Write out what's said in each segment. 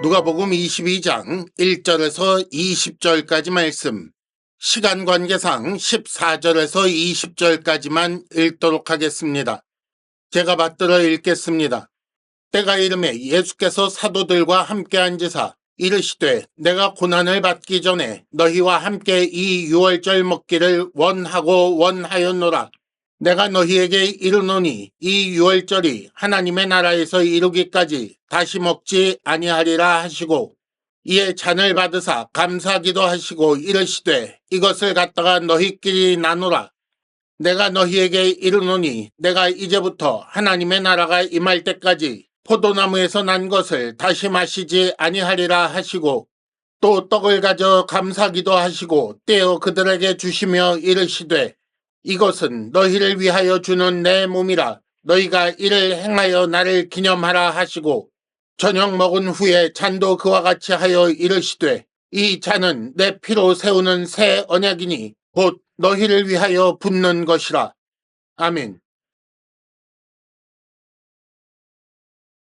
누가복음 22장 1절에서 20절까지 말씀, 시간 관계상 14절에서 20절까지만 읽도록 하겠습니다. 제가 받들어 읽겠습니다. 때가 이르매 예수께서 사도들과 함께 앉으사 이르시되 내가 고난을 받기 전에 너희와 함께 이 유월절 먹기를 원하고 원하였노라. 내가 너희에게 이르노니 이 유월절이 하나님의 나라에서 이루기까지 다시 먹지 아니하리라 하시고, 이에 잔을 받으사 감사기도 하시고 이르시되 이것을 갖다가 너희끼리 나누라. 내가 너희에게 이르노니 내가 이제부터 하나님의 나라가 임할 때까지 포도나무에서 난 것을 다시 마시지 아니하리라 하시고, 또 떡을 가져 감사기도 하시고 떼어 그들에게 주시며 이르시되 이것은 너희를 위하여 주는 내 몸이라. 너희가 이를 행하여 나를 기념하라 하시고, 저녁 먹은 후에 잔도 그와 같이 하여 이르시되 이 잔은 내 피로 세우는 새 언약이니 곧 너희를 위하여 붓는 것이라. 아멘.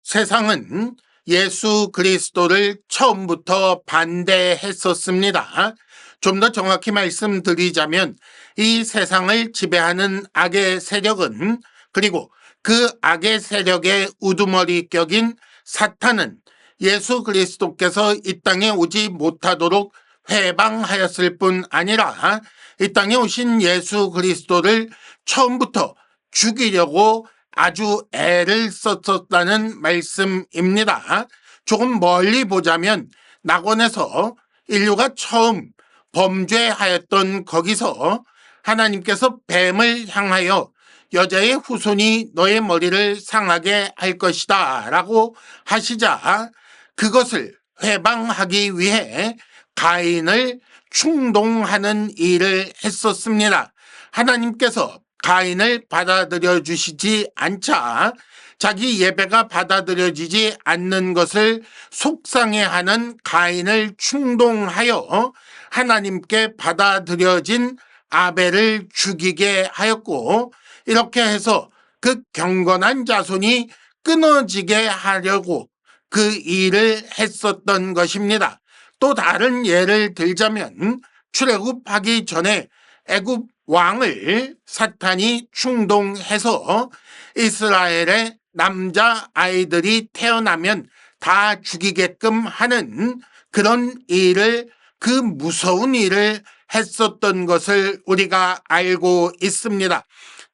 세상은 예수 그리스도를 처음부터 반대했었습니다. 좀 더 정확히 말씀드리자면 이 세상을 지배하는 악의 세력은, 그리고 그 악의 세력의 우두머리 격인 사탄은 예수 그리스도께서 이 땅에 오지 못하도록 회방하였을 뿐 아니라 이 땅에 오신 예수 그리스도를 처음부터 죽이려고 아주 애를 썼었다는 말씀입니다. 조금 멀리 보자면 낙원에서 인류가 처음 범죄하였던 거기서 하나님께서 뱀을 향하여 여자의 후손이 너의 머리를 상하게 할 것이다 라고 하시자, 그것을 회방하기 위해 가인을 충동하는 일을 했었습니다. 하나님께서 가인을 받아들여 주시지 않자 자기 예배가 받아들여지지 않는 것을 속상해하는 가인을 충동하여 하나님께 받아들여진 아벨을 죽이게 하였고, 이렇게 해서 그 경건한 자손이 끊어지게 하려고 그 일을 했었던 것입니다. 또 다른 예를 들자면 출애굽하기 전에 애굽 왕을 사탄이 충동해서 이스라엘의 남자 아이들이 태어나면 다 죽이게끔 하는 그런 일을, 그 무서운 일을 했었던 것을 우리가 알고 있습니다.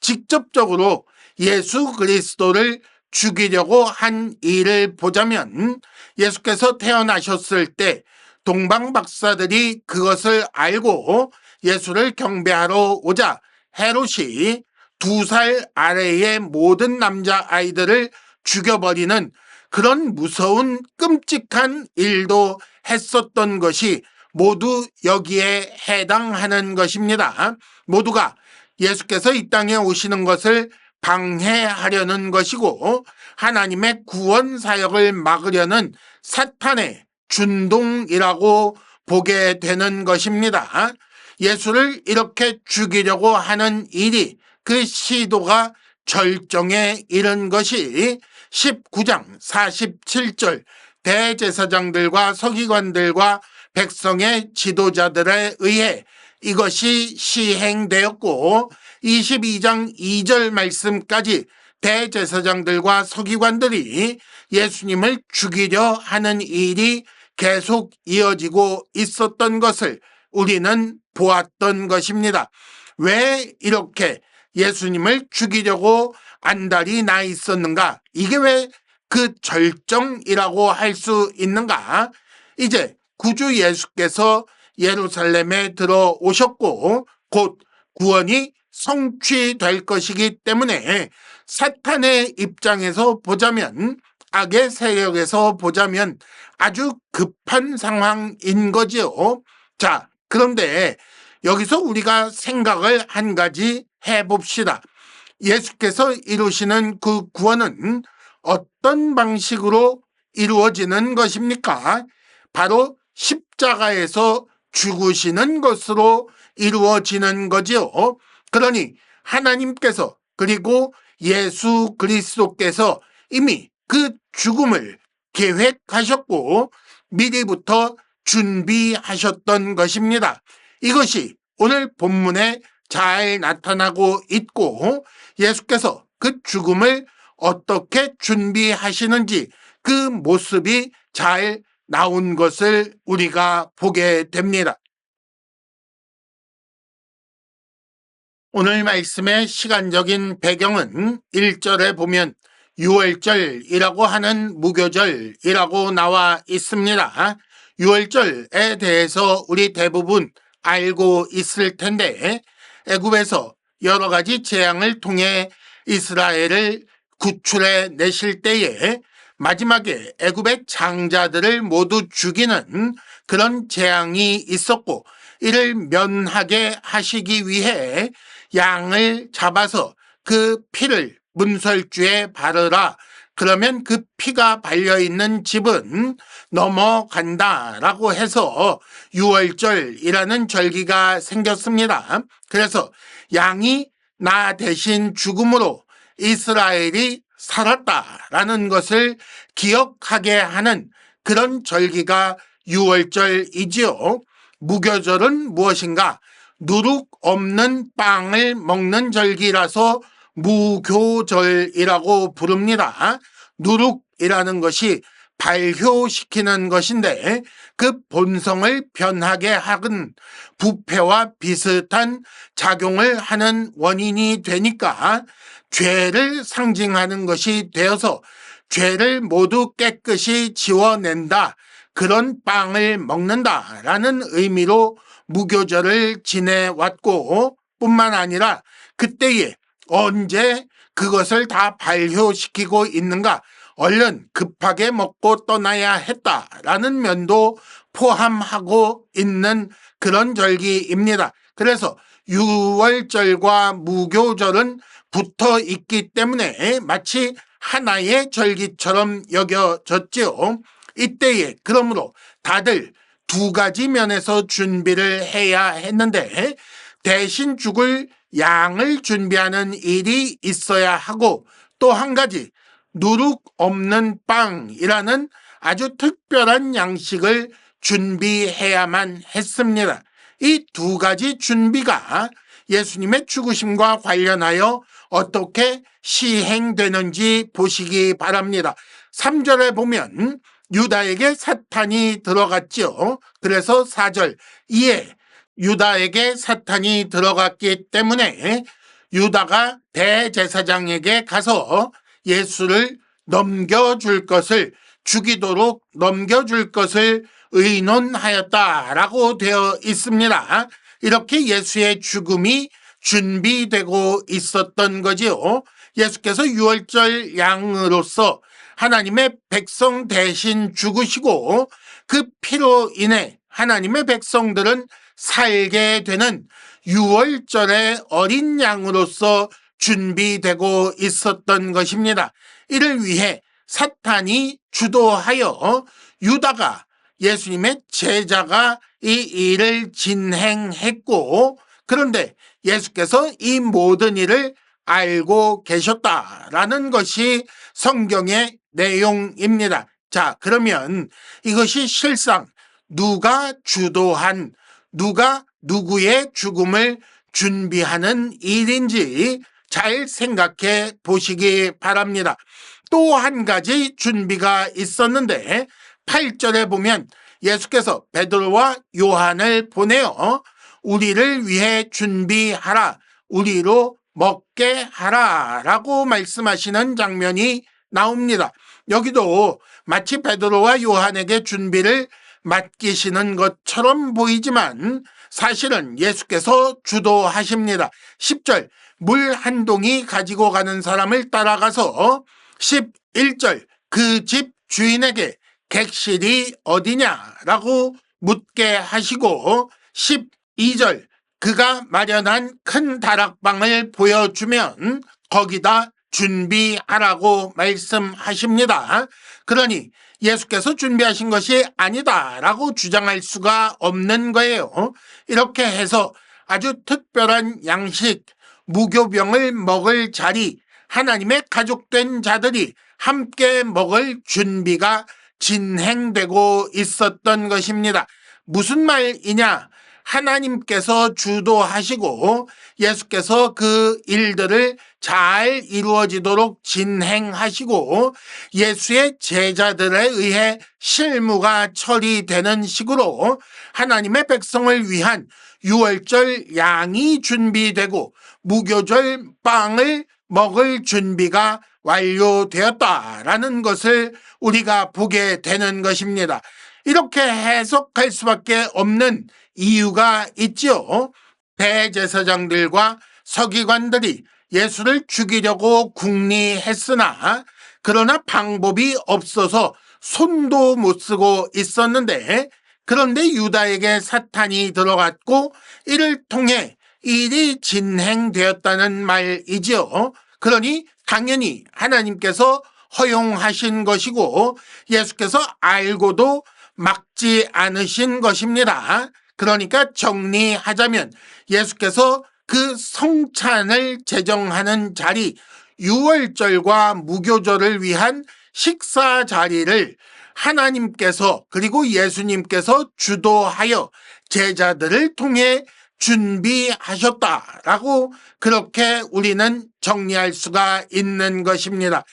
직접적으로 예수 그리스도를 죽이려고 한 일을 보자면, 예수께서 태어나셨을 때 동방 박사들이 그것을 알고 예수를 경배하러 오자 헤롯이 2살 아래의 모든 남자아이들을 죽여버리는 그런 무서운 끔찍한 일도 했었던 것이 모두 여기에 해당하는 것입니다. 모두가 예수께서 이 땅에 오시는 것을 방해하려는 것이고 하나님의 구원 사역을 막으려는 사탄의 준동이라고 보게 되는 것입니다. 예수를 이렇게 죽이려고 하는 일이, 그 시도가 절정에 이른 것이 19장 47절 대제사장들과 서기관들과 백성의 지도자들에 의해 이것이 시행되었고, 22장 2절 말씀까지 대제사장들과 서기관들이 예수님을 죽이려 하는 일이 계속 이어지고 있었던 것을 우리는 보았던 것입니다. 왜 이렇게 예수님을 죽이려고 안달이 나 있었는가? 이게 왜 그 절정이라고 할 수 있는가? 이제 구주 예수께서 예루살렘에 들어오셨고 곧 구원이 성취될 것이기 때문에 사탄의 입장에서 보자면, 악의 세력에서 보자면 아주 급한 상황인 거지요. 자, 그런데 여기서 우리가 생각을 한 가지 해봅시다. 예수께서 이루시는 그 구원은 어떤 방식으로 이루어지는 것입니까? 바로 십자가에서 죽으시는 것으로 이루어지는 거지요. 그러니 하나님께서, 그리고 예수 그리스도께서 이미 그 죽음을 계획하셨고 미리부터 준비하셨던 것입니다. 이것이 오늘 본문에 잘 나타나고 있고 예수께서 그 죽음을 어떻게 준비하시는지 그 모습이 잘 나온 것을 우리가 보게 됩니다. 오늘 말씀의 시간적인 배경은 1절에 보면 유월절이라고 하는 무교절이라고 나와 있습니다. 유월절에 대해서 우리 대부분 알고 있을 텐데 애굽에서 여러 가지 재앙을 통해 이스라엘을 구출해 내실 때에 마지막에 애굽의 장자들을 모두 죽이는 그런 재앙이 있었고 이를 면하게 하시기 위해 양을 잡아서 그 피를 문설주에 바르라. 그러면 그 피가 발려있는 집은 넘어간다라고 해서 유월절이라는 절기가 생겼습니다. 그래서 양이 나 대신 죽음으로 이스라엘이 살았다라는 것을 기억하게 하는 그런 절기가 유월절이지요. 무교절은 무엇인가? 누룩 없는 빵을 먹는 절기라서 무교절이라고 부릅니다. 누룩이라는 것이 발효시키는 것인데 그 본성을 변하게 하는 부패와 비슷한 작용을 하는 원인이 되니까 죄를 상징하는 것이 되어서 죄를 모두 깨끗이 지워낸다. 그런 빵을 먹는다라는 의미로 무교절을 지내왔고 뿐만 아니라 그때에 언제 그것을 다 발효시키고 있는가 얼른 급하게 먹고 떠나야 했다라는 면도 포함하고 있는 그런 절기입니다. 그래서 유월절과 무교절은 붙어 있기 때문에 마치 하나의 절기처럼 여겨졌지요. 이때에 그러므로 다들 두 가지 면에서 준비를 해야 했는데 대신 죽을 양을 준비하는 일이 있어야 하고 또 한 가지 누룩 없는 빵이라는 아주 특별한 양식을 준비해야만 했습니다. 이 두 가지 준비가 예수님의 죽으심과 관련하여 어떻게 시행되는지 보시기 바랍니다. 3절에 보면 유다에게 사탄이 들어갔지요. 그래서 4절 이에 유다에게 사탄이 들어갔기 때문에 유다가 대제사장에게 가서 예수를 넘겨줄 것을 죽이도록 넘겨줄 것을 의논하였다라고 되어 있습니다. 이렇게 예수의 죽음이 준비되고 있었던 거지요. 예수께서 유월절 양으로서 하나님의 백성 대신 죽으시고 그 피로 인해 하나님의 백성들은 살게 되는 유월절의 어린 양으로서 준비되고 있었던 것입니다. 이를 위해 사탄이 주도하여 유다가 예수님의 제자가 이 일을 진행했고 그런데 예수께서 이 모든 일을 알고 계셨다라는 것이 성경의 내용입니다. 자, 그러면 이것이 실상 누가 주도한 누가 누구의 죽음을 준비하는 일인지 잘 생각해 보시기 바랍니다. 또 한 가지 준비가 있었는데 8절에 보면 예수께서 베드로와 요한을 보내어 우리를 위해 준비하라, 우리로 먹게 하라 라고 말씀하시는 장면이 나옵니다. 여기도 마치 베드로와 요한에게 준비를 맡기시는 것처럼 보이지만 사실은 예수께서 주도하십니다. 10절 물 한 동이 가지고 가는 사람을 따라가서 11절 그 집 주인에게 객실이 어디냐라고 묻게 하시고 12절 그가 마련한 큰 다락방을 보여주면 거기다 준비하라고 말씀하십니다. 그러니 예수께서 준비하신 것이 아니다라고 주장할 수가 없는 거예요. 이렇게 해서 아주 특별한 양식, 무교병을 먹을 자리, 하나님의 가족된 자들이 함께 먹을 준비가 진행되고 있었던 것입니다. 무슨 말이냐? 하나님께서 주도하시고 예수께서 그 일들을 잘 이루어지도록 진행하시고 예수의 제자들에 의해 실무가 처리되는 식으로 하나님의 백성을 위한 유월절 양이 준비되고 무교절 빵을 먹을 준비가 완료되었다라는 것을 우리가 보게 되는 것입니다. 이렇게 해석할 수밖에 없는 이유가 있죠. 대제사장들과 서기관들이 예수를 죽이려고 궁리했으나 그러나 방법이 없어서 손도 못 쓰고 있었는데, 그런데 유다에게 사탄이 들어갔고 이를 통해 일이 진행되었다는 말이지요. 그러니 당연히 하나님께서 허용하신 것이고 예수께서 알고도 막지 않으신 것입니다. 그러니까 정리하자면 예수께서 그 성찬을 제정하는 자리, 유월절과 무교절을 위한 식사 자리를 하나님께서 그리고 예수님께서 주도하여 제자들을 통해 준비하셨다라고 그렇게 우리는 정리할 수가 있는 것입니다.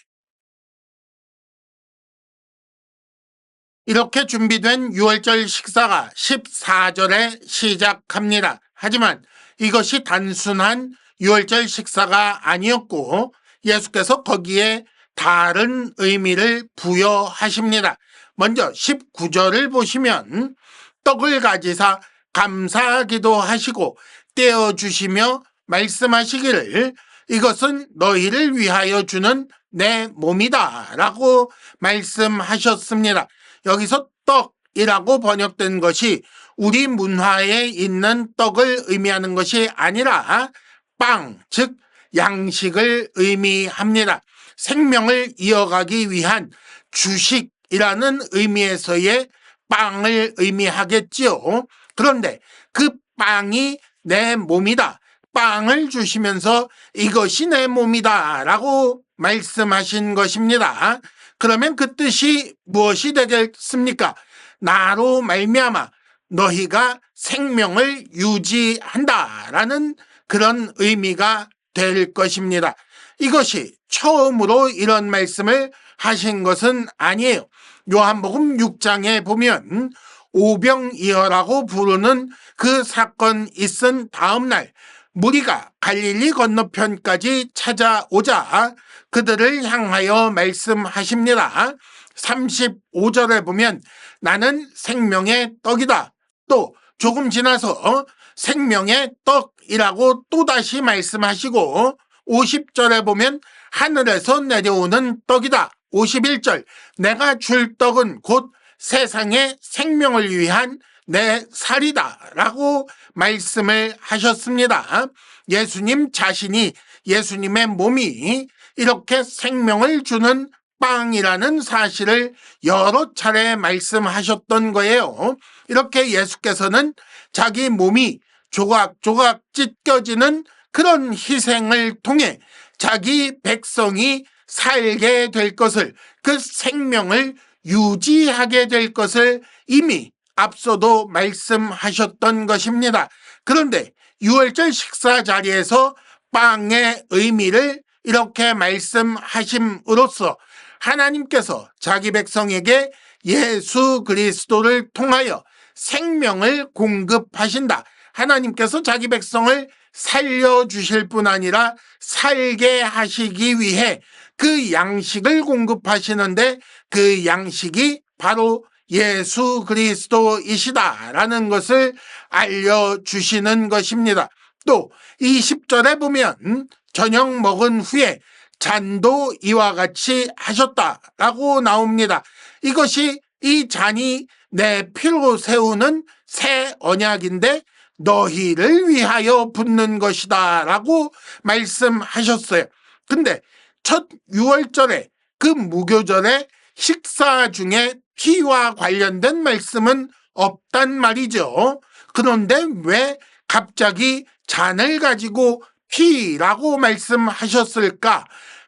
이렇게 준비된 유월절 식사가 14절에 시작합니다. 하지만 이것이 단순한 유월절 식사가 아니었고 예수께서 거기에 다른 의미를 부여하십니다. 먼저 19절을 보시면 떡을 가지사 감사하기도 하시고 떼어주시며 말씀하시기를 이것은 너희를 위하여 주는 내 몸이다 라고 말씀하셨습니다. 여기서 떡이라고 번역된 것이 우리 문화에 있는 떡을 의미하는 것이 아니라 빵, 즉 양식을 의미합니다. 생명을 이어가기 위한 주식이라는 의미에서의 빵을 의미하겠지요. 그런데 그 빵이 내 몸이다. 빵을 주시면서 이것이 내 몸이다 라고 말씀하신 것입니다. 그러면 그 뜻이 무엇이 되겠습니까? 나로 말미암아 너희가 생명을 유지한다라는 그런 의미가 될 것입니다. 이것이 처음으로 이런 말씀을 하신 것은 아니에요. 요한복음 6장에 보면 오병이어라고 부르는 그 사건 있은 다음 날 무리가 갈릴리 건너편까지 찾아오자 그들을 향하여 말씀하십니다. 35절에 보면 나는 생명의 떡이다. 또 조금 지나서 생명의 떡이라고 또다시 말씀하시고 50절에 보면 하늘에서 내려오는 떡이다. 51절 내가 줄 떡은 곧 세상의 생명을 위한 내 살이다 라고 말씀을 하셨습니다. 예수님 자신이 예수님의 몸이 이렇게 생명을 주는 빵이라는 사실을 여러 차례 말씀하셨던 거예요. 이렇게 예수께서는 자기 몸이 조각조각 찢겨지는 그런 희생을 통해 자기 백성이 살게 될 것을, 그 생명을 유지하게 될 것을 이미 앞서도 말씀하셨던 것입니다. 그런데 유월절 식사 자리에서 빵의 의미를 이렇게 말씀하심으로써 하나님께서 자기 백성에게 예수 그리스도를 통하여 생명을 공급하신다. 하나님께서 자기 백성을 살려주실 뿐 아니라 살게 하시기 위해 그 양식을 공급하시는데 그 양식이 바로 예수 그리스도이시다라는 것을 알려주시는 것입니다. 또 20절에 보면 저녁 먹은 후에 잔도 이와 같이 하셨다라고 나옵니다. 이것이 이 잔이 내 피로 세우는 새 언약인데 너희를 위하여 붓는 것이다 라고 말씀하셨어요. 근데 첫 유월절에 그 무교절에 식사 중에 피와 관련된 말씀은 없단 말이죠. 그런데 왜 갑자기 잔을 가지고 피라고 말씀하셨을까?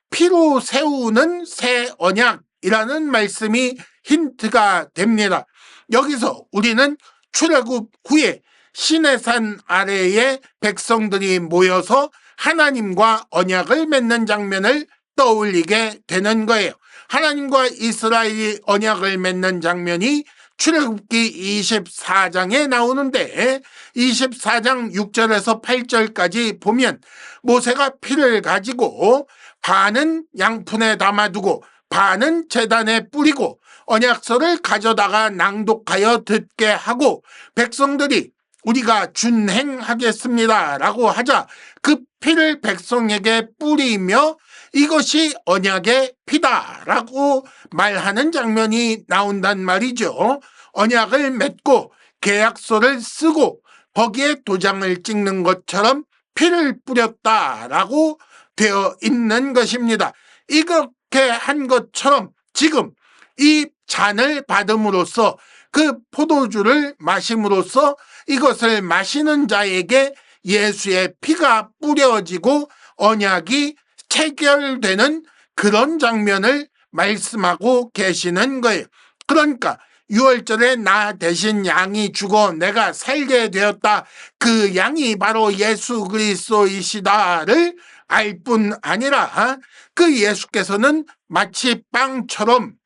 피로 세우는 새 언약이라는 말씀이 힌트가 됩니다. 여기서 우리는 출애굽 후에 시내산 아래에 백성들이 모여서 하나님과 언약을 맺는 장면을 떠올리게 되는 거예요. 하나님과 이스라엘이 언약을 맺는 장면이 출애굽기 24장에 나오는데 24장 6절에서 8절까지 보면 모세가 피를 가지고 반은 양푼에 담아두고 반은 제단에 뿌리고 언약서를 가져다가 낭독하여 듣게 하고 백성들이 우리가 준행하겠습니다 라고 하자 그 피를 백성에게 뿌리며 이것이 언약의 피다 라고 말하는 장면이 나온단 말이죠. 언약을 맺고 계약서를 쓰고 거기에 도장을 찍는 것처럼 피를 뿌렸다라고 되어 있는 것입니다. 이렇게 한 것처럼 지금 이 잔을 받음으로써 그 포도주를 마심으로써 이것을 마시는 자에게 예수의 피가 뿌려지고 언약이 체결되는 그런 장면을 말씀하고 계시는 거예요. 그러니까 6월절에 나 대신 양이 죽어 내가 살게 되었다. 그 양이 바로 예수 그리스도이시다를 알 뿐 아니라 그 예수께서는 마치 빵처럼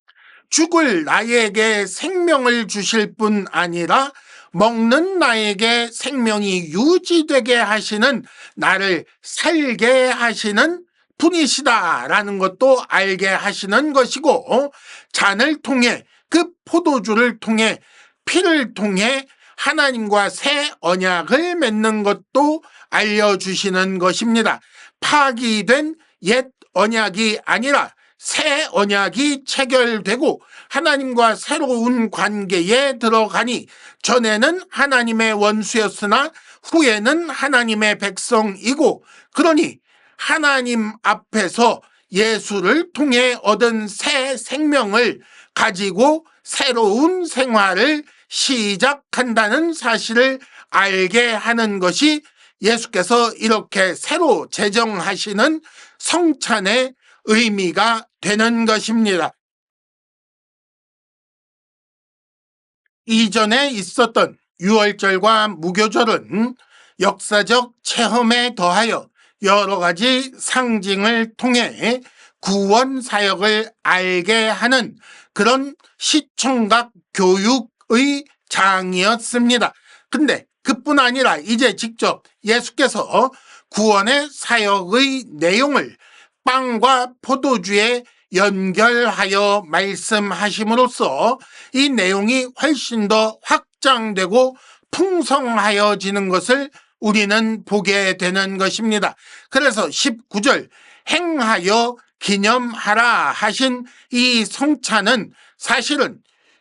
죽을 나에게 생명을 주실 뿐 아니라 먹는 나에게 생명이 유지되게 하시는 나를 살게 하시는 분이시다라는 것도 알게 하시는 것이고 잔을 통해 그 포도주를 통해 피를 통해 하나님과 새 언약을 맺는 것도 알려주시는 것입니다. 파기된 옛 언약이 아니라 새 언약이 체결되고 하나님과 새로운 관계에 들어가니 전에는 하나님의 원수였으나 후에는 하나님의 백성이고 그러니 하나님 앞에서 예수를 통해 얻은 새 생명을 가지고 새로운 생활을 시작한다는 사실을 알게 하는 것이 예수께서 이렇게 새로 제정하시는 성찬의 의미가 되는 것입니다. 이전에 있었던 유월절과 무교절은 역사적 체험에 더하여 여러 가지 상징을 통해 구원 사역을 알게 하는 그런 시청각 교육의 장이었습니다. 근데 그뿐 아니라 이제 직접 예수께서 구원의 사역의 내용을 빵과 포도주에 연결하여 말씀하심으로써 이 내용이 훨씬 더 확장되고 풍성하여지는 것을 우리는 보게 되는 것입니다. 그래서 19절 행하여 기념하라 하신 이 성찬은 사실은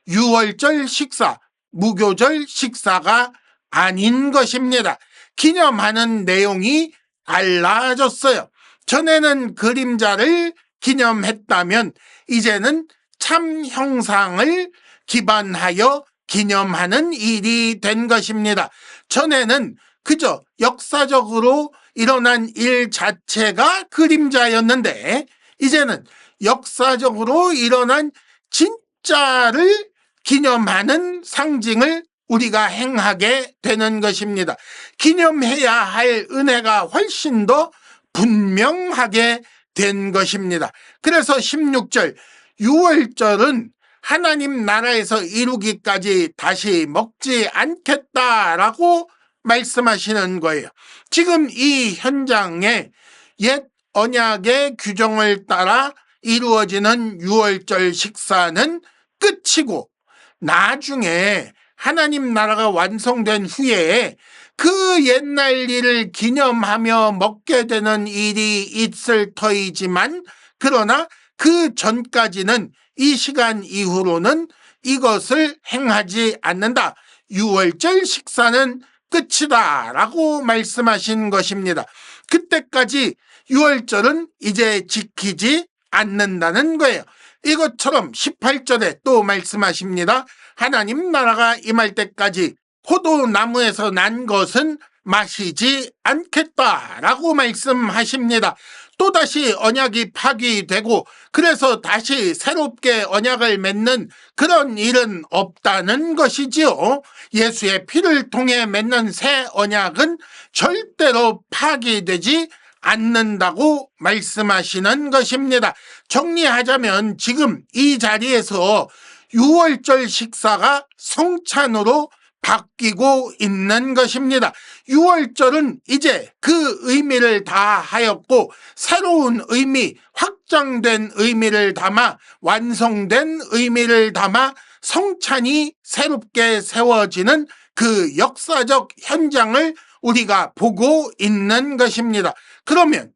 유월절 식사, 무교절 식사가 아닌 것입니다. 기념하는 내용이 달라졌어요. 전에는 그림자를 기념했다면 이제는 참 형상을 기반하여 기념하는 일이 된 것입니다. 전에는 그저 역사적으로 일어난 일 자체가 그림자였는데 이제는 역사적으로 일어난 진짜를 기념하는 상징을 우리가 행하게 되는 것입니다. 기념해야 할 은혜가 훨씬 더 분명하게 된 것입니다. 그래서 16절 유월절은 하나님 나라에서 이루기까지 다시 먹지 않겠다라고 말씀하시는 거예요. 지금 이 현장에 옛 언약의 규정을 따라 이루어지는 유월절 식사는 끝이고 나중에 하나님 나라가 완성된 후에 그 옛날 일을 기념하며 먹게 되는 일이 있을 터이지만 그러나 그 전까지는 이 시간 이후로는 이것을 행하지 않는다. 유월절 식사는 끝이다 라고 말씀하신 것입니다. 그때까지 유월절은 이제 지키지 않는다는 거예요. 이것처럼 18절에 또 말씀하십니다. 하나님 나라가 임할 때까지 포도나무에서 난 것은 마시지 않겠다라고 말씀하십니다. 또다시 언약이 파기되고 그래서 다시 새롭게 언약을 맺는 그런 일은 없다는 것이지요. 예수의 피를 통해 맺는 새 언약은 절대로 파기되지 않는다고 말씀하시는 것입니다. 정리하자면 지금 이 자리에서 유월절 식사가 성찬으로 바뀌고 있는 것입니다. 유월절은 이제 그 의미를 다 하였고 새로운 의미, 확장된 의미를 담아 완성된 의미를 담아 성찬이 새롭게 세워지는 그 역사적 현장을 우리가 보고 있는 것입니다. 그러면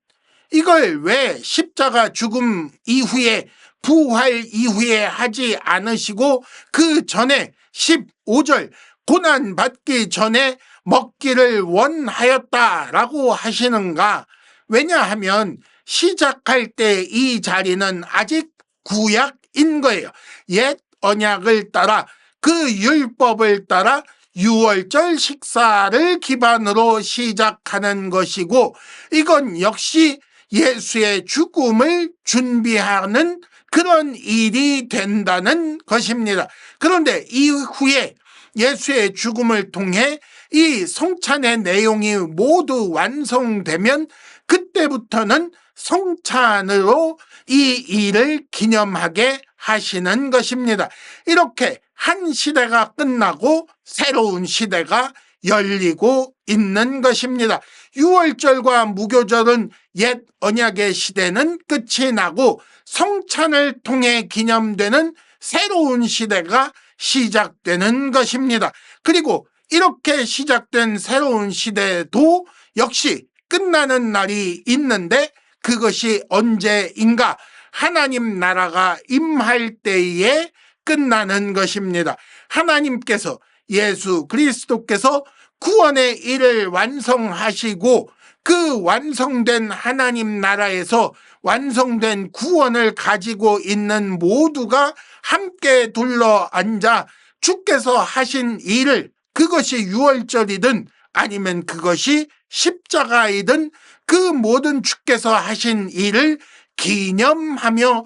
이걸 왜 십자가 죽음 이후에 부활 이후에 하지 않으시고 그 전에 15절 고난받기 전에 먹기를 원하였다라고 하시는가? 왜냐하면 시작할 때 이 자리는 아직 구약인 거예요. 옛 언약을 따라 그 율법을 따라 유월절 식사를 기반으로 시작하는 것이고 이건 역시 예수의 죽음을 준비하는 그런 일이 된다는 것입니다. 그런데 이후에 예수의 죽음을 통해 이 성찬의 내용이 모두 완성되면 그때부터는 성찬으로 이 일을 기념하게 하시는 것입니다. 이렇게 한 시대가 끝나고 새로운 시대가 열리고 있는 것입니다. 유월절과 무교절은 옛 언약의 시대는 끝이 나고 성찬을 통해 기념되는 새로운 시대가 시작되는 것입니다. 그리고 이렇게 시작된 새로운 시대도 역시 끝나는 날이 있는데 그것이 언제인가? 하나님 나라가 임할 때에 끝나는 것입니다. 하나님께서 예수 그리스도께서 구원의 일을 완성하시고 그 완성된 하나님 나라에서 완성된 구원을 가지고 있는 모두가 함께 둘러앉아 주께서 하신 일을 그것이 유월절이든 아니면 그것이 십자가이든 그 모든 주께서 하신 일을 기념하며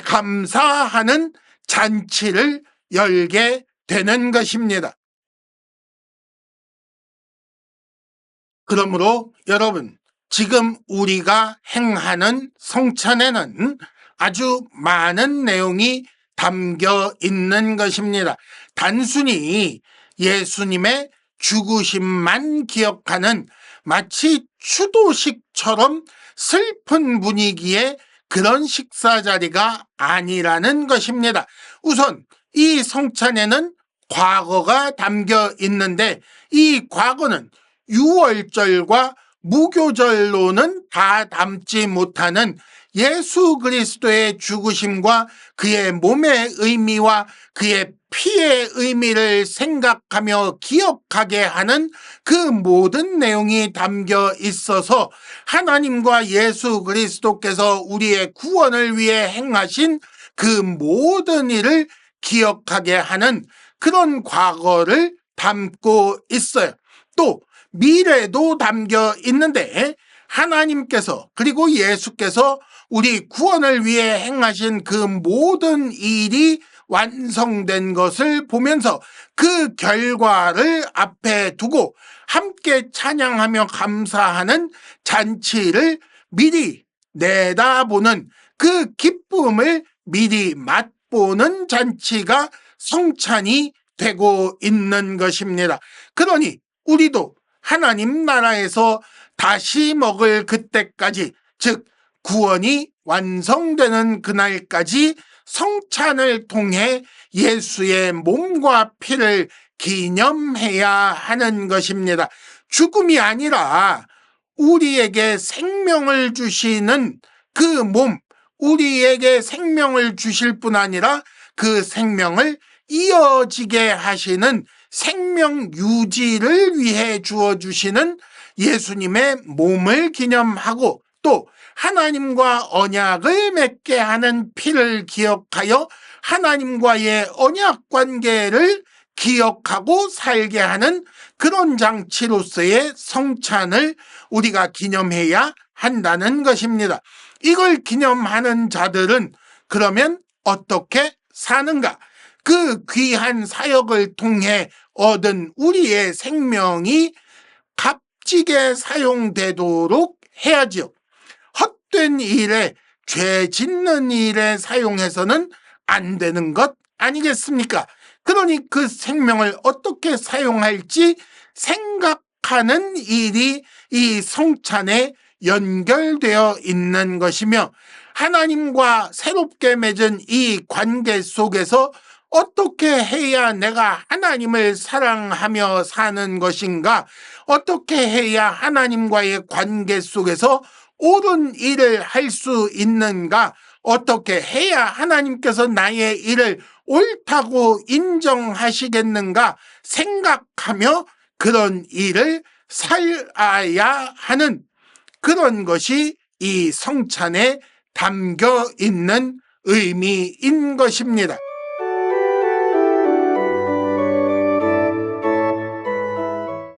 감사하는 잔치를 열게 되는 것입니다. 그러므로 여러분, 지금 우리가 행하는 성찬에는 아주 많은 내용이 담겨 있는 것입니다. 단순히 예수님의 죽으심만 기억하는 마치 추도식처럼 슬픈 분위기의 그런 식사 자리가 아니라는 것입니다. 우선 이 성찬에는 과거가 담겨 있는데 이 과거는 유월절과 무교절로는 다 담지 못하는 예수 그리스도의 죽으심과 그의 몸의 의미와 그의 피의 의미를 생각하며 기억하게 하는 그 모든 내용이 담겨 있어서 하나님과 예수 그리스도께서 우리의 구원을 위해 행하신 그 모든 일을 기억하게 하는 그런 과거를 담고 있어요. 또 미래도 담겨 있는데 하나님께서 그리고 예수께서 우리 구원을 위해 행하신 그 모든 일이 완성된 것을 보면서 그 결과를 앞에 두고 함께 찬양하며 감사하는 잔치를 미리 내다보는 그 기쁨을 미리 맛보는 잔치가 성찬이 되고 있는 것입니다. 그러니 우리도 하나님 나라에서 다시 먹을 그때까지, 즉 구원이 완성되는 그날까지 성찬을 통해 예수의 몸과 피를 기념해야 하는 것입니다. 죽음이 아니라 우리에게 생명을 주시는 그 몸, 우리에게 생명을 주실 뿐 아니라 그 생명을 이어지게 하시는 생명 유지를 위해 주어주시는 예수님의 몸을 기념하고 또 하나님과 언약을 맺게 하는 피를 기억하여 하나님과의 언약 관계를 기억하고 살게 하는 그런 장치로서의 성찬을 우리가 기념해야 한다는 것입니다. 이걸 기념하는 자들은 그러면 어떻게 사는가? 그 귀한 사역을 통해 얻은 우리의 생명이 값지게 사용되도록 해야지요. 헛된 일에, 죄 짓는 일에 사용해서는 안 되는 것 아니겠습니까? 그러니 그 생명을 어떻게 사용할지 생각하는 일이 이 성찬에 연결되어 있는 것이며, 하나님과 새롭게 맺은 이 관계 속에서 어떻게 해야 내가 하나님을 사랑하며 사는 것인가? 어떻게 해야 하나님과의 관계 속에서 옳은 일을 할 수 있는가? 어떻게 해야 하나님께서 나의 일을 옳다고 인정하시겠는가 생각하며 그런 일을 살아야 하는 그런 것이 이 성찬에 담겨 있는 의미인 것입니다.